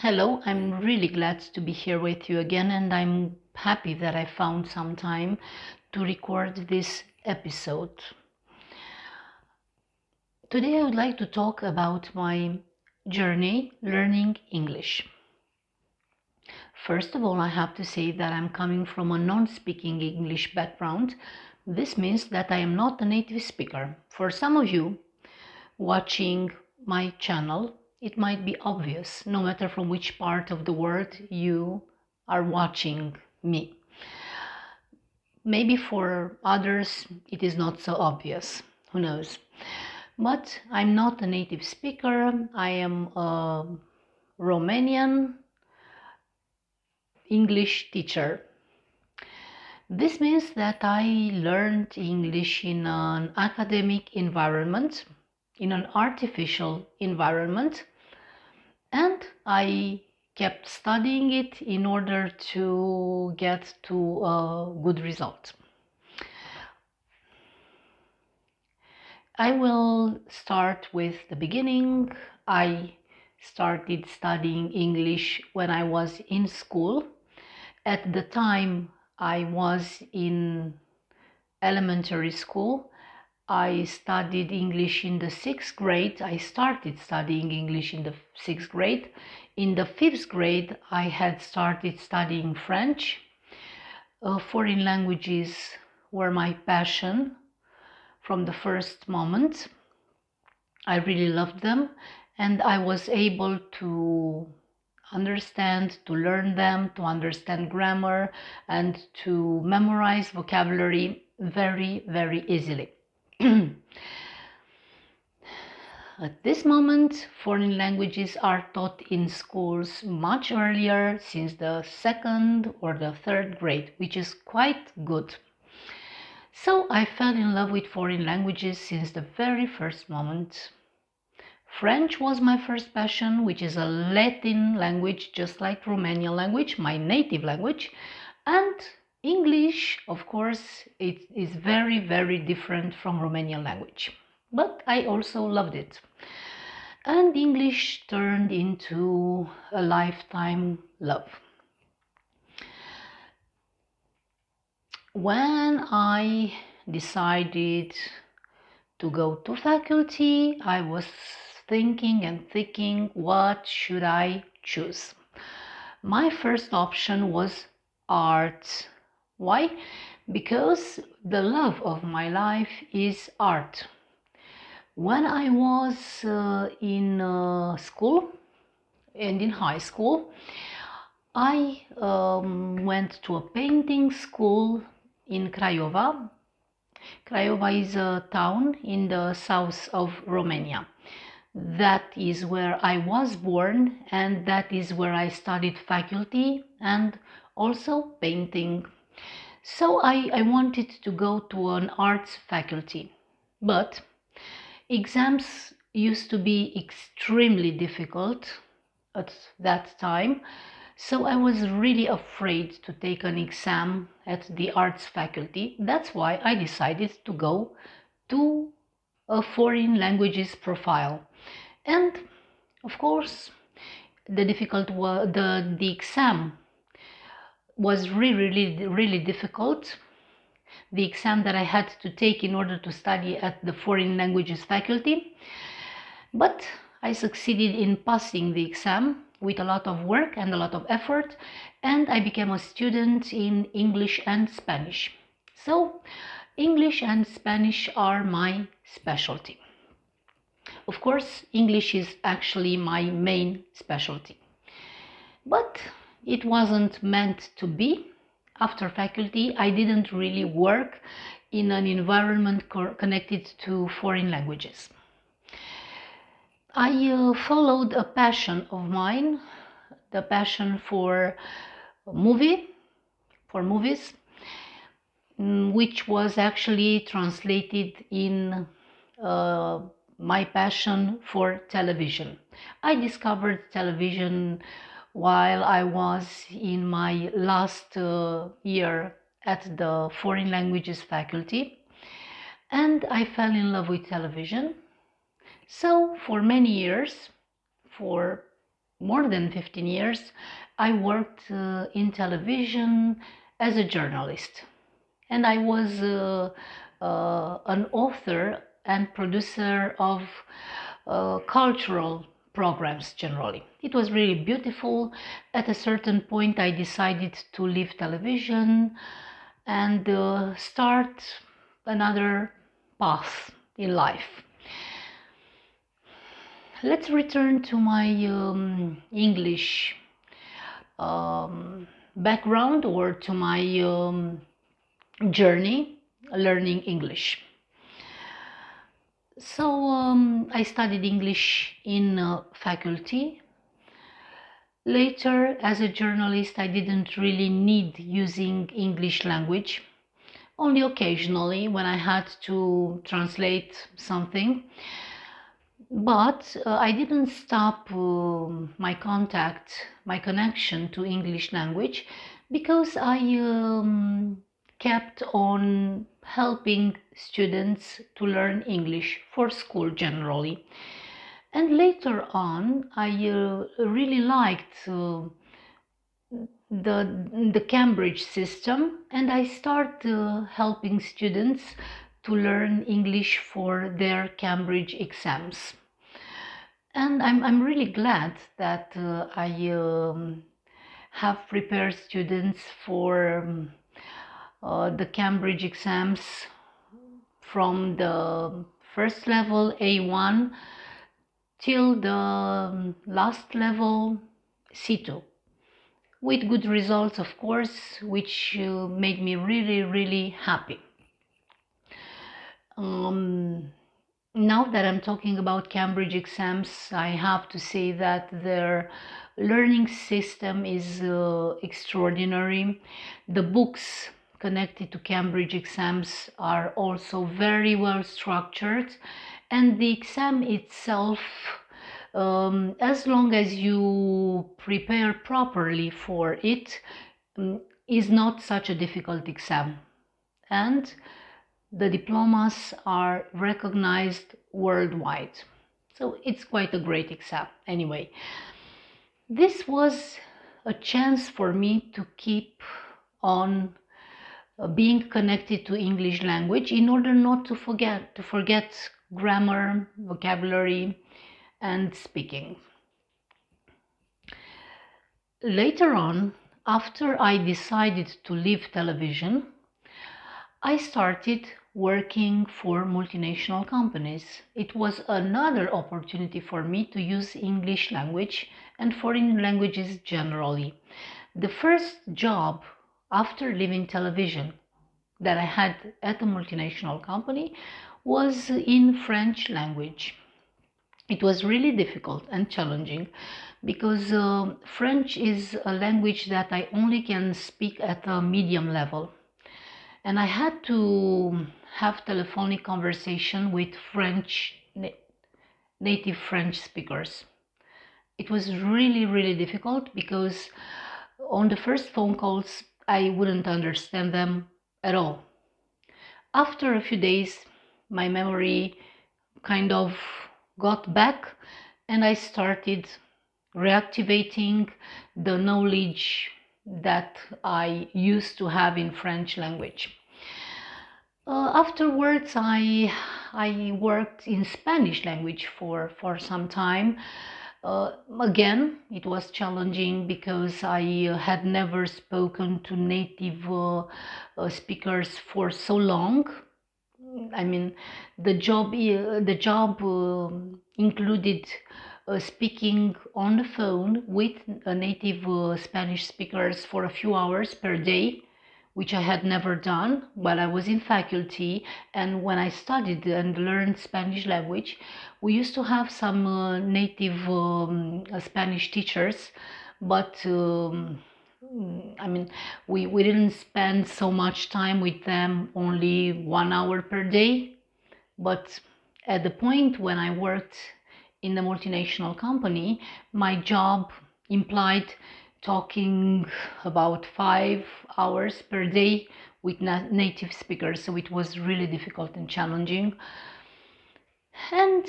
Hello, I'm really glad to be here with you again, and I'm happy that I found some time to record this episode. Today, I would like to talk about my journey learning English. First of all, I have to say that I'm coming from a non-speaking English background. This means that I am not a native speaker. For some of you watching my channel, it might be obvious, no matter from which part of the world you are watching me. Maybe for others it is not so obvious, who knows. But I'm not a native speaker. I am a Romanian English teacher. This means that I learned English in an academic environment, in an artificial environment, and I kept studying it in order to get to a good result. I will start with the beginning. I started studying English when I was in school. At the time I was in elementary school. I studied English in the 6th grade. I started studying English in the 6th grade. In the 5th grade, I had started studying French. Foreign languages were my passion from the first moment. I really loved them, and I was able to understand, to learn them, to understand grammar, and to memorize vocabulary very, very easily. At this moment, foreign languages are taught in schools much earlier, since the 2nd or the 3rd grade, which is quite good. So I fell in love with foreign languages since the very first moment. French was my first passion, which is a Latin language, just like Romanian language, my native language. And English, of course, it is very, very different from Romanian language. But I also loved it. And English turned into a lifetime love. When I decided to go to faculty, I was thinking and thinking, what should I choose? My first option was art. Why? Because the love of my life is art. When I was in school and in high school, I went to a painting school in Craiova. Craiova is a town in the south of Romania. That is where I was born, and that is where I studied faculty and also painting. So I wanted to go to an arts faculty, but exams used to be extremely difficult at that time. So I was really afraid to take an exam at the arts faculty. That's why I decided to go to a foreign languages profile. And of course, the exam was really difficult. The exam that I had to take in order to study at the foreign languages faculty. But I succeeded in passing the exam with a lot of work and a lot of effort, and I became a student in English and Spanish. So English and Spanish are my specialty. Of course, English is actually my main specialty. But it wasn't meant to be. After faculty, I didn't really work in an environment connected to foreign languages. I followed a passion of mine, the passion for movies, which was actually translated in my passion for television. I discovered television while I was in my last year at the foreign languages faculty, and I fell in love with television. So for many years, for more than 15 years, I worked in television as a journalist. And I was an author and producer of cultural programs generally. It was really beautiful. At a certain point, I decided to leave television and start another path in life. Let's return to my English background, or to my journey learning English. So I studied English in faculty. Later, as a journalist, I didn't really need using English language, only occasionally when I had to translate something. But I didn't stop my connection to English language, because I kept on helping students to learn English for school generally. And later on, I really liked the Cambridge system, and I started helping students to learn English for their Cambridge exams. And I'm really glad that I have prepared students for the Cambridge exams from the first level A1 till the last level C2, with good results, of course, which made me really happy. Now that I'm talking about Cambridge exams, I have to say that their learning system is extraordinary. The books connected to Cambridge exams are also very well structured, and the exam itself, as long as you prepare properly for it, is not such a difficult exam. And the diplomas are recognized worldwide. So it's quite a great exam. Anyway, this was a chance for me to keep on being connected to English language, in order not to forget grammar, vocabulary, and speaking. Later on, after I decided to leave television, I started working for multinational companies. It was another opportunity for me to use English language and foreign languages generally. The first job after leaving television that I had at a multinational company was in French language. It was really difficult and challenging, because French is a language that I only can speak at a medium level. And I had to have telephonic conversation with native French speakers. It was really difficult, because on the first phone calls I wouldn't understand them at all. After a few days, my memory kind of got back, and I started reactivating the knowledge that I used to have in French language. Afterwards, I worked in Spanish language for some time. Again, it was challenging, because I had never spoken to native speakers for so long. I mean, the job included speaking on the phone with native Spanish speakers for a few hours per day, which I had never done while I was in faculty. And when I studied and learned Spanish language, we used to have some native Spanish teachers, but I mean, we didn't spend so much time with them, only 1 hour per day. But at the point when I worked in the multinational company, my job implied talking about 5 hours per day with native speakers, so it was really difficult and challenging. And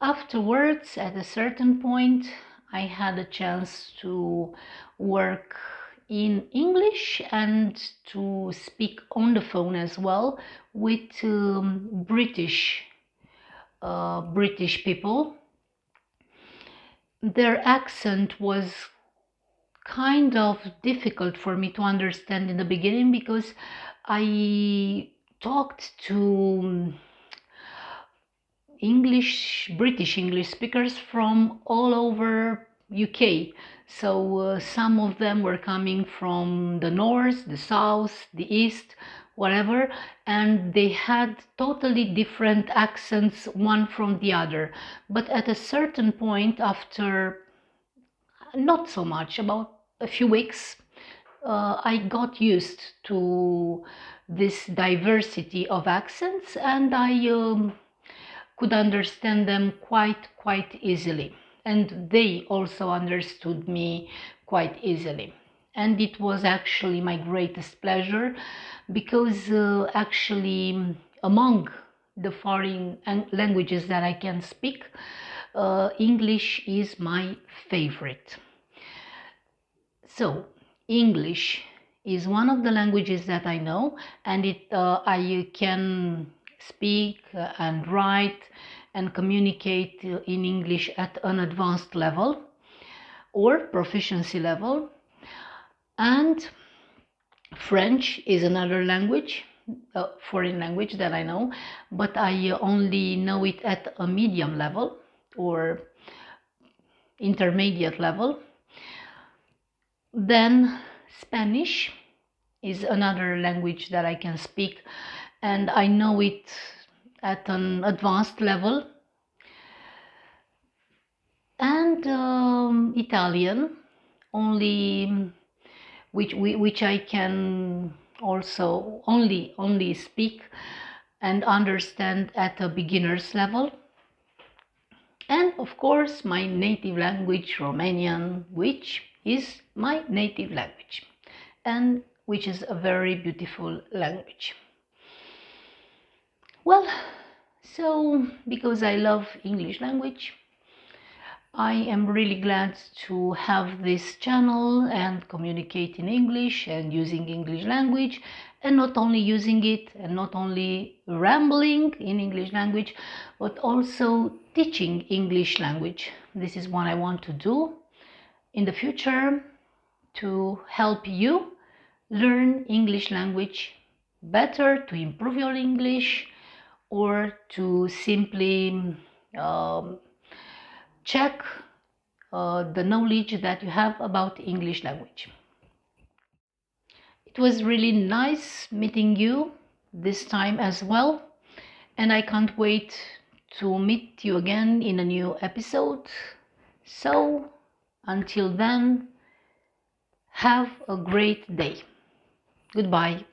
afterwards, at a certain point, I had a chance to work in English and to speak on the phone as well with British people. Their accent was kind of difficult for me to understand in the beginning because I talked to British English speakers from all over UK. So some of them were coming from the north, the south, the east, whatever, and they had totally different accents one from the other. But at a certain point, after not so much, about a few weeks, I got used to this diversity of accents, and I could understand them quite easily, and they also understood me quite easily. And it was actually my greatest pleasure because actually among the foreign languages that I can speak, English is my favorite. So English is one of the languages that I know, and I can speak and write and communicate in English at an advanced level or proficiency level. And French is another language, foreign language that I know, but I only know it at a medium level or intermediate level. Then Spanish is another language that I can speak, and I know it at an advanced level. And Italian, only which I can also only speak and understand at a beginner's level. And of course my native language, Romanian, which is my native language and which is a very beautiful language. Well, so because I love English language, I am really glad to have this channel and communicate in English and using English language, and not only using it and not only rambling in English language, but also teaching English language. This is what I want to do in the future, to help you learn English language better, to improve your English, or to simply check the knowledge that you have about English language. It was really nice meeting you this time as well, and I can't wait to meet you again in a new episode. So until then, have a great day. Goodbye.